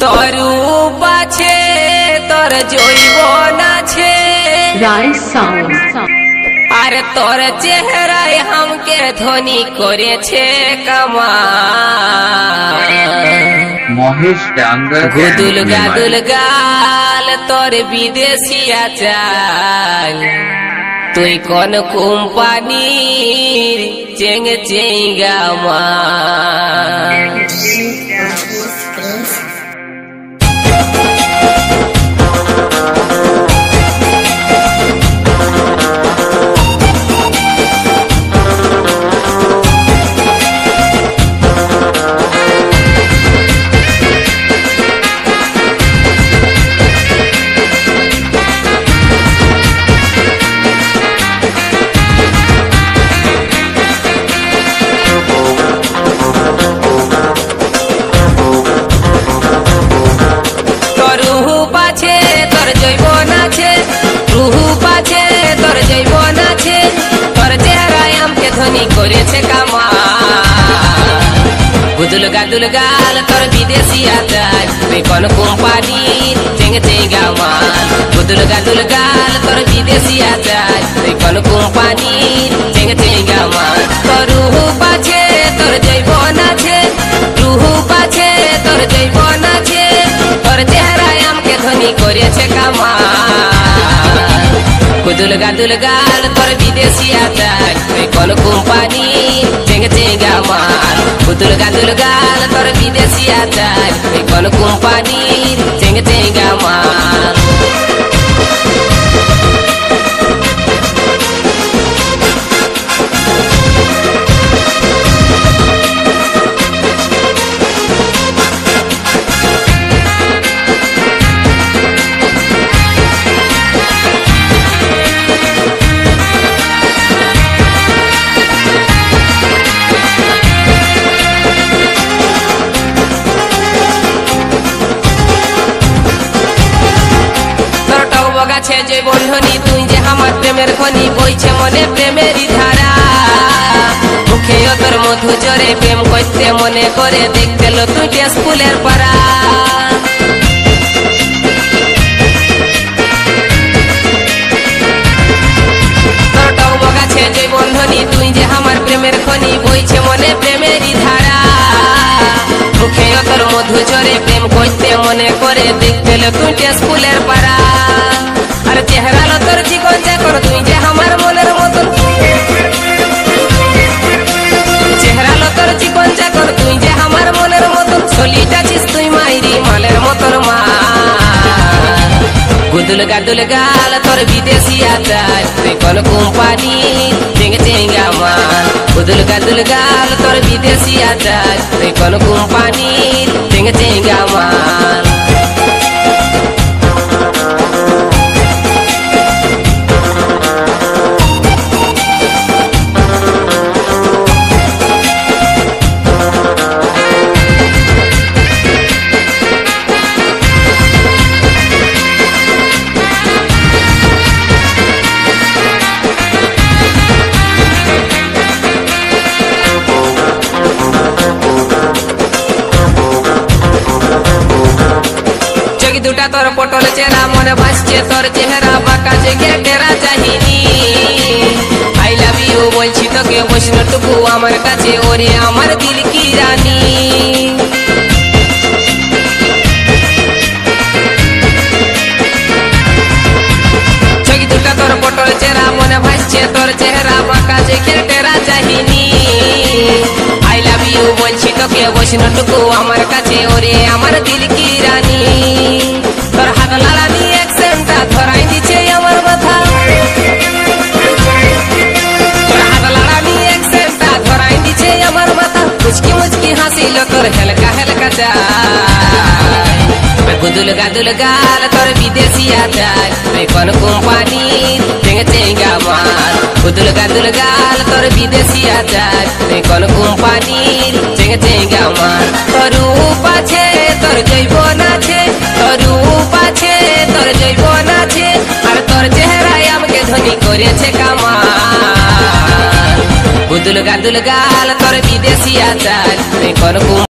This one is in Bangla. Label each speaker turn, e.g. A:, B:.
A: তরূপ আছে তোর জৈবন আছে আর তোর চেহারায় हमके ধনী করেছে কামাল
B: মহেশ ডাঙ্গা
A: গুদুল গাদুল গাল তোর বিদেশি আচাল তুই কোন কোম্পানির চেং চেঙ্গা মাল করেছে কামাল গুদুল গাদুল গাল তোর বিদেশি আচার তুই কোন কোম্পানির চেং চেঙ্গা মাল গুদুল গাদুল গাল তোর বিদেশি আচার তুই কোন কোম্পানির চেং চেঙ্গা মাল তোর রূপ আছে তোর জৈবন আছে রূপ আছে তোর জৈবন আছে তোর চেহারায় हमके ধনী করেছে কামাল গুদুল গাদুল গাল তোর বিদেশি আচার তুই কোন কোম্পানি চেং চেঙ্গা মাল গুদুল গাদুল গাল তোর বিদেশি আচার তুই কোন কোম্পানি চেং চেঙ্গা মাল আছে যে বন্ধনী তুই যে আমার প্রেমের খনি বইছে মনে প্রেমেরই ধারা মুখে তোর মধু জরে প্রেম করতে মনে করে দেখতে লো তুই স্কুলের পাড়া তোর টক আছে যে বন্ধনী তুই যে আমার প্রেমের খনি বইছে মনে প্রেমেরই ধারা মুখে তোর মধু জরে প্রেম করতে মনে করে দেখতে লো তুই স্কুলের পাড়া আর চেহারা লো তোর চিকন চাকর তুই যে আমার মনের মতন চেহারা লো তোর চিকন চাকর তুই যে আমার মনের মতন চলিটা ছিস তুই মাইরি মালের মতন মাল গুদুল গাদুল গাল তোর বিদেশি আচার তুই কোন কোম্পানি চেং চেঙ্গা মাল গুদুল গাদুল গাল তোর বিদেশি আচার তুই কোন কোম্পানি চেং চেঙ্গা মাল দুটা তোর পটল চেরা মনে ভাসছে তোর চেহারা বাঁকা জেগে টেরা চাহিনি আই লাভ ইউ বলছি তোকে বৈষ্ণটুকু আমার কাছে ওরে আমার দিল কি রানী চোখ দুটা তোর পটল চেরা মনে ভাসছে তোর চেহারা বাঁকা জেগে টেরা চাহিনি আই লাভ ইউ বলছি তোকে বৈষ্ণটুকু আমার কাছে ওরে আমার দিল কি রানী তোর হাত লালানি অ্যাকসেন্টটা ধরাই দিছে আমার মাথা তোর হাত লালানি অ্যাকসেন্টটা ধরাই দিছে আমার মাথা মুচকি মুচকি হাসিল তোর হেলকা হেলকা চাই গুদুল গাদুল গাল তোর বিদেশি আচার তুই কোন কোম্পানি চেং চেঙ্গা মাল গুদুল গাদুল গাল তোর বিদেশি আচার তুই কোন কোম্পানি চেং চেঙ্গা মাল তোর রূপ আছে তোর জৈবন আছে তোর রূপ আছে তোর জৈবন আছে আর তোর চেহারায় हमके ধনী করেছে কামাল গুদুল গাদুল গাল তোর বিদেশি আচার তুই কোন